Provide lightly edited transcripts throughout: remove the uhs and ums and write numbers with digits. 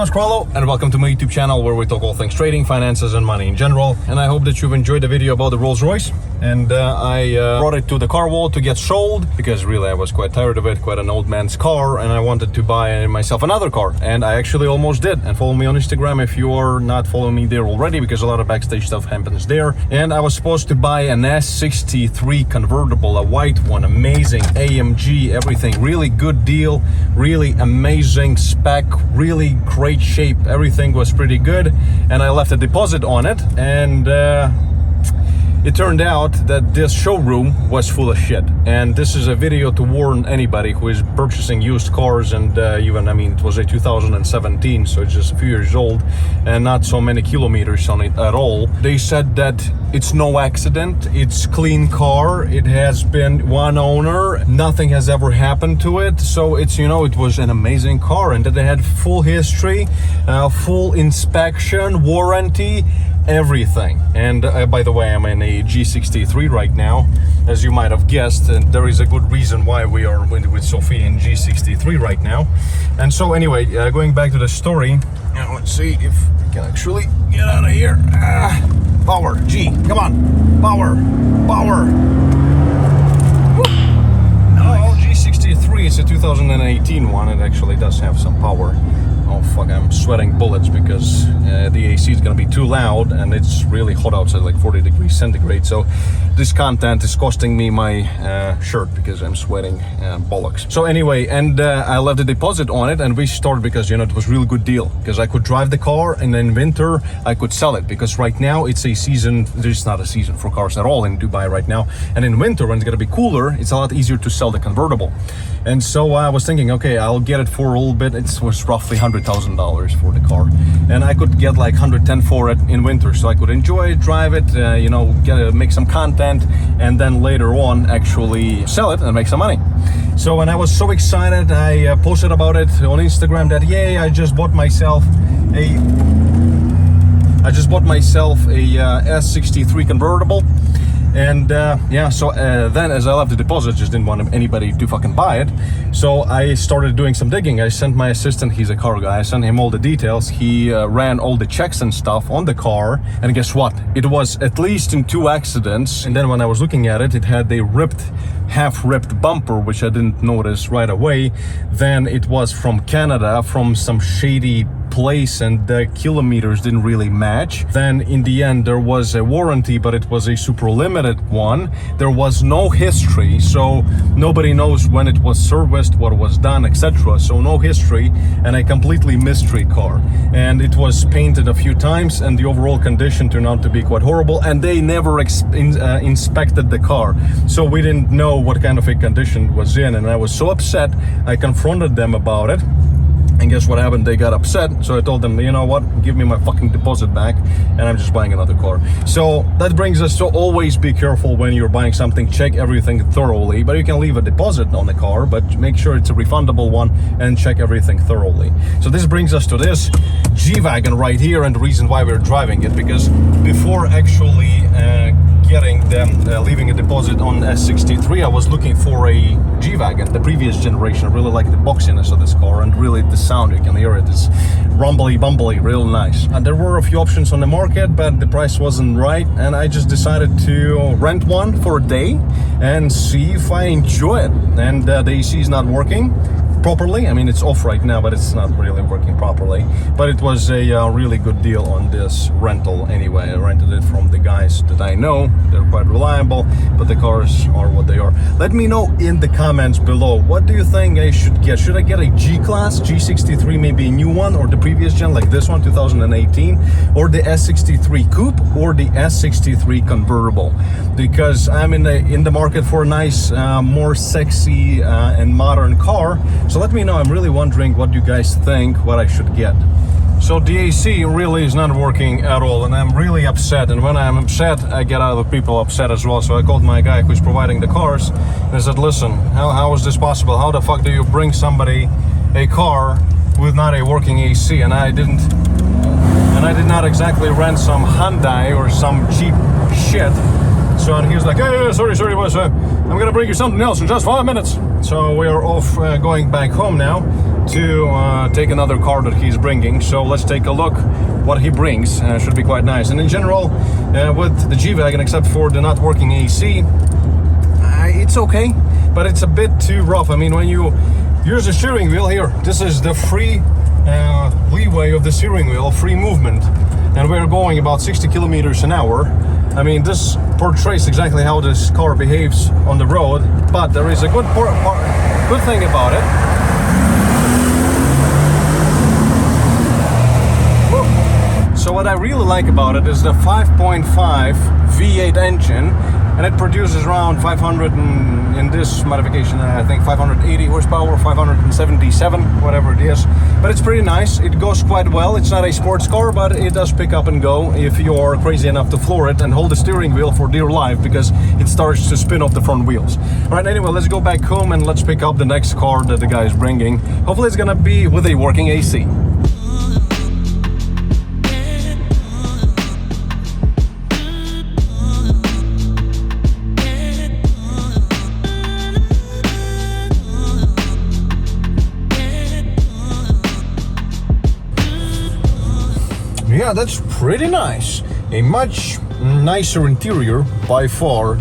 name's Carlo, and welcome to my YouTube channel where we talk all things trading, finances, and money in general. And I hope that you've enjoyed the video about the Rolls-Royce. And I brought it to the car wall to get sold because really I was quite tired of it, quite an old man's car, and I wanted to buy myself another car. And I actually almost did. And follow me on Instagram if you are not following me there already, because a lot of backstage stuff happens there. And I was supposed to buy an S63 Convertible, a white one, amazing, AMG, everything, really good deal, really amazing spec, really great shape, everything was pretty good. And I left a deposit on it, and it turned out that this showroom was full of shit. And this is a video to warn anybody who is purchasing used cars, and even, I mean, it was a 2017, so it's just a few years old and not so many kilometers on it at all. They said that it's no accident, it's clean car, it has been one owner, nothing has ever happened to it. So it's, you know, it was an amazing car, and that they had full history, full inspection, warranty, everything. And by the way, I'm in a G63 right now, as you might have guessed, and there is a good reason why we are with Sophie in G63 right now. And so anyway, going back to the story, let's see if we can actually get out of here. Power, G, come on, power. No, G63 is a 2018 one. It actually does have some power. Oh fuck, I'm sweating bullets because the AC is gonna be too loud, and it's really hot outside, like 40 degrees centigrade. So this content is costing me my shirt because I'm sweating bollocks. So anyway, and I left a deposit on it, and we started because, you know, it was a really good deal because I could drive the car, and in winter I could sell it, because right now it's a season, there's not a season for cars at all in Dubai right now. And in winter, when it's gonna be cooler, it's a lot easier to sell the convertible. And so I was thinking, okay, I'll get it for a little bit. It was roughly $100,000 for the car, and I could get like 110 for it in winter, so I could enjoy it, drive it, you know, make some content, and then later on actually sell it and make some money. So when I was so excited, I posted about it on Instagram that, yay, I just bought myself a S63 Convertible. And yeah, so then as I left the deposit, just didn't want anybody to fucking buy it. So I started doing some digging. I sent my assistant, he's a car guy, I sent him all the details. He ran all the checks and stuff on the car, and guess what? It was at least in 2 accidents. And then when I was looking at it, it had a half-ripped bumper, which I didn't notice right away. Then it was from Canada, from some shady place, and the kilometers didn't really match. Then in the end there was a warranty, but it was a super limited one. There was no history, so nobody knows when it was serviced, what was done, etc. So no history, and a completely mystery car. And it was painted a few times, and the overall condition turned out to be quite horrible, and they never inspected the car, so we didn't know what kind of a condition it was in. And I was so upset, I confronted them about it. And guess what happened? They got upset. So I told them, you know what, give me my fucking deposit back, and I'm just buying another car. So that brings us to always be careful when you're buying something. Check everything thoroughly. But you can leave a deposit on the car, but make sure it's a refundable one, and check everything thoroughly. So this brings us to this G-Wagon right here, and the reason why we're driving it, because before actually getting them leaving a deposit on S63, I was looking for a G-Wagon, the previous generation. I really like the boxiness of this car, and really the sound, you can hear it, is rumbly bumbly, real nice. And there were a few options on the market, but the price wasn't right, and I just decided to rent one for a day and see if I enjoy it. And the AC is not working properly. I mean, it's off right now, but it's not really working properly. But it was a really good deal on this rental anyway. I rented it from the guys that I know. They're quite reliable, but the cars are what they are. Let me know in the comments below, what do you think I should get? Should I get a G-Class, G63, maybe a new one, or the previous gen, like this one, 2018, or the S63 Coupe, or the S63 Convertible? Because I'm in the market for a nice, more sexy and modern car. So let me know. I'm really wondering what you guys think, what I should get. So the AC really is not working at all, and I'm really upset. And when I'm upset, I get other people upset as well. So I called my guy who's providing the cars, and I said, listen, how is this possible? How the fuck do you bring somebody a car with not a working AC? And I did not exactly rent some Hyundai or some cheap shit. So and he was like, hey, sorry boys, I'm gonna bring you something else in just 5 minutes. So we are off going back home now to take another car that he's bringing. So let's take a look what he brings. Should be quite nice. And in general, with the G-Wagon, except for the not working AC, it's okay, but it's a bit too rough. I mean, when you use the steering wheel here, this is the free leeway of the steering wheel, free movement, and we're going about 60 kilometers an hour. I mean, this portrays exactly how this car behaves on the road, but there is a good thing about it. So what I really like about it is the 5.5 V8 engine, and it produces around 500 and in this modification I think 580 horsepower, 577, whatever it is. But it's pretty nice. It goes quite well. It's not a sports car, but it does pick up and go if you're crazy enough to floor it and hold the steering wheel for dear life, because it starts to spin off the front wheels. All right, anyway, let's go back home and let's pick up the next car that the guy is bringing. Hopefully it's gonna be with a working AC. Yeah, that's pretty nice. A much nicer interior by far,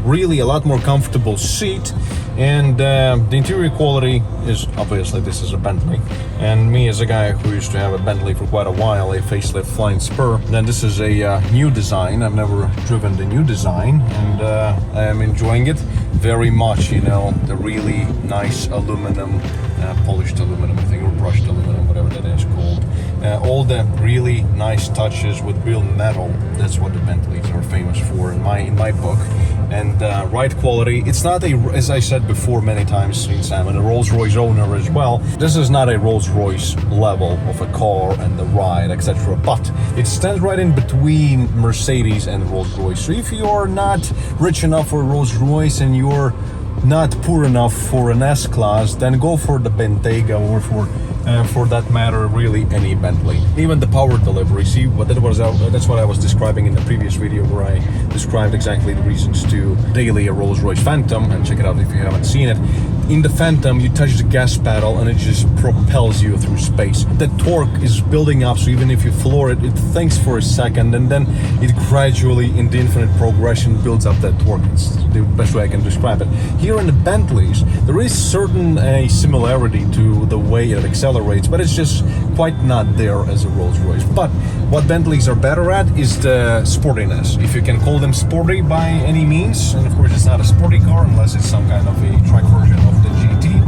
really a lot more comfortable seat, and the interior quality is obviously, this is a Bentley, and me as a guy who used to have a Bentley for quite a while, a facelift Flying Spur, then this is a new design. I've never driven the new design, and I am enjoying it very much. You know, the really nice aluminum, polished aluminum, I think, or brushed aluminum, whatever that is called. All the really nice touches with real metal. That's what the Bentleys are famous for in my book. And ride quality, it's not a, as I said before many times, since I'm a Rolls-Royce owner as well, this is not a Rolls-Royce level of a car and the ride, etc. But it stands right in between Mercedes and Rolls-Royce. So if you're not rich enough for Rolls-Royce and you're not poor enough for an S-Class, then go for the Bentayga, or for that matter, really any Bentley. Even the power delivery, see what that was, that's what I was describing in the previous video, where I described exactly the reasons to daily a Rolls-Royce Phantom, and check it out if you haven't seen it. In the Phantom, you touch the gas pedal and it just propels you through space. The torque is building up, so even if you floor it, it thinks for a second, and then it gradually, in the infinite progression, builds up that torque. It's the best way I can describe it. Here in the Bentleys, there is certain similarity to the way it accelerates, but it's just quite not there as a Rolls-Royce. But what Bentleys are better at is the sportiness, if you can call them sporty by any means. And of course, it's not a sporty car unless it's some kind of a track version of the GT.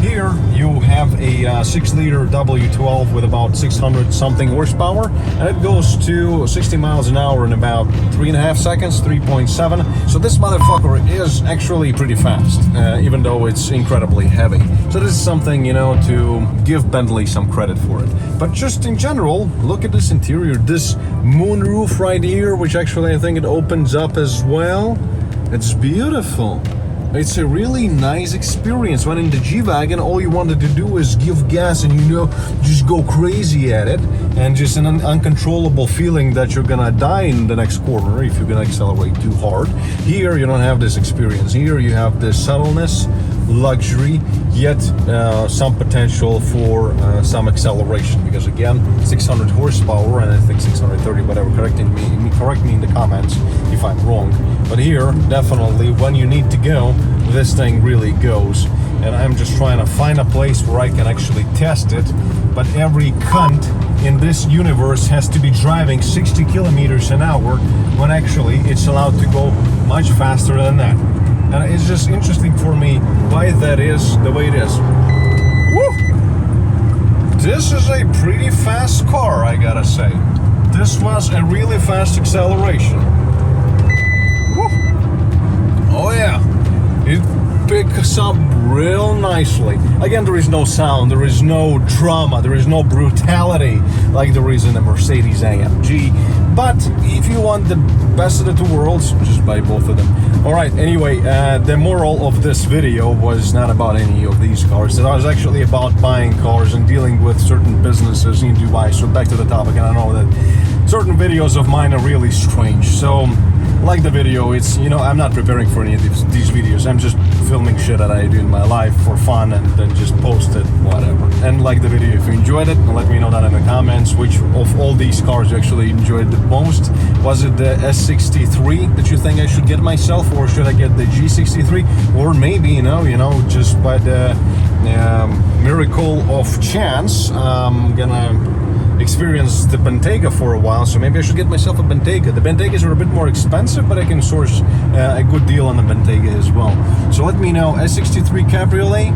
Here you have a 6-liter W12 with about 600 something horsepower, and it goes to 60 miles an hour in about 3.5 seconds, 3.7. So this motherfucker is actually pretty fast, even though it's incredibly heavy. So this is something, you know, to give Bentley some credit for it. But just in general, look at this interior, this moonroof right here, which actually I think it opens up as well. It's beautiful. It's a really nice experience. When in the G-Wagon, all you wanted to do is give gas and, you know, just go crazy at it, and just an uncontrollable feeling that you're gonna die in the next corner if you're gonna accelerate too hard. Here, you don't have this experience. Here, you have this subtleness, luxury, yet some potential for some acceleration, because again, 600 horsepower, and I think 630, whatever, correct me in the comments if I'm wrong. But here, definitely, when you need to go, this thing really goes. And I'm just trying to find a place where I can actually test it. But every cunt in this universe has to be driving 60 kilometers an hour when actually it's allowed to go much faster than that. And it's just interesting for me why that is the way it is. Woo! This is a pretty fast car, I gotta say. This was a really fast acceleration. Woo! Oh yeah, it picks up real nicely. Again, there is no sound, there is no drama, there is no brutality like there is in the Mercedes AMG. But if you want the best of the two worlds, just buy both of them. Alright, anyway, the moral of this video was not about any of these cars. It was actually about buying cars and dealing with certain businesses in Dubai. So back to the topic, and I know that certain videos of mine are really strange. So like the video. It's, you know, I'm not preparing for any of these videos. I'm just filming shit that I do in my life for fun and then just post it, whatever. And like the video if you enjoyed it, and let me know that in the comments which of all these cars you actually enjoyed the most. Was it the S63 that you think I should get myself, or should I get the G63? Or maybe, you know, just by the miracle of chance, I'm gonna experience the Bentayga for a while, so maybe I should get myself a Bentayga. The Bentaygas are a bit more expensive, but I can source a good deal on the Bentayga as well. So let me know, S63 Cabriolet,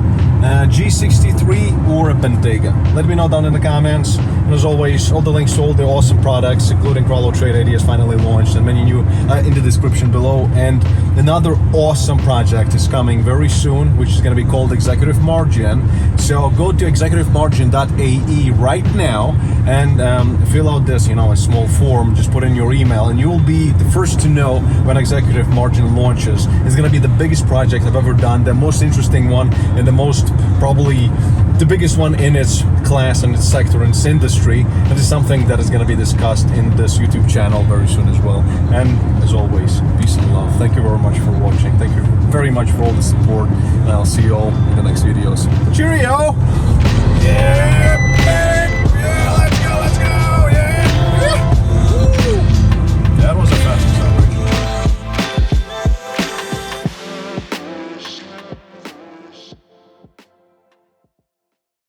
G63 or a Bentayga. Let me know down in the comments. And as always, all the links to all the awesome products, including Carlo Trade Ideas, finally launched, and many new in the description below. And another awesome project is coming very soon, which is going to be called Executive Margin. So go to executivemargin.ae right now and fill out this, you know, a small form. Just put in your email, and you'll be the first to know when Executive Margin launches. It's going to be the biggest project I've ever done, the most interesting one, and the most, probably the biggest one in its class and its sector and its industry. And it's something that is going to be discussed in this YouTube channel very soon as well. And as always, peace and love. Thank you very much for watching. Thank you very much for all the support, and I'll see you all in the next videos. Cheerio! Yeah!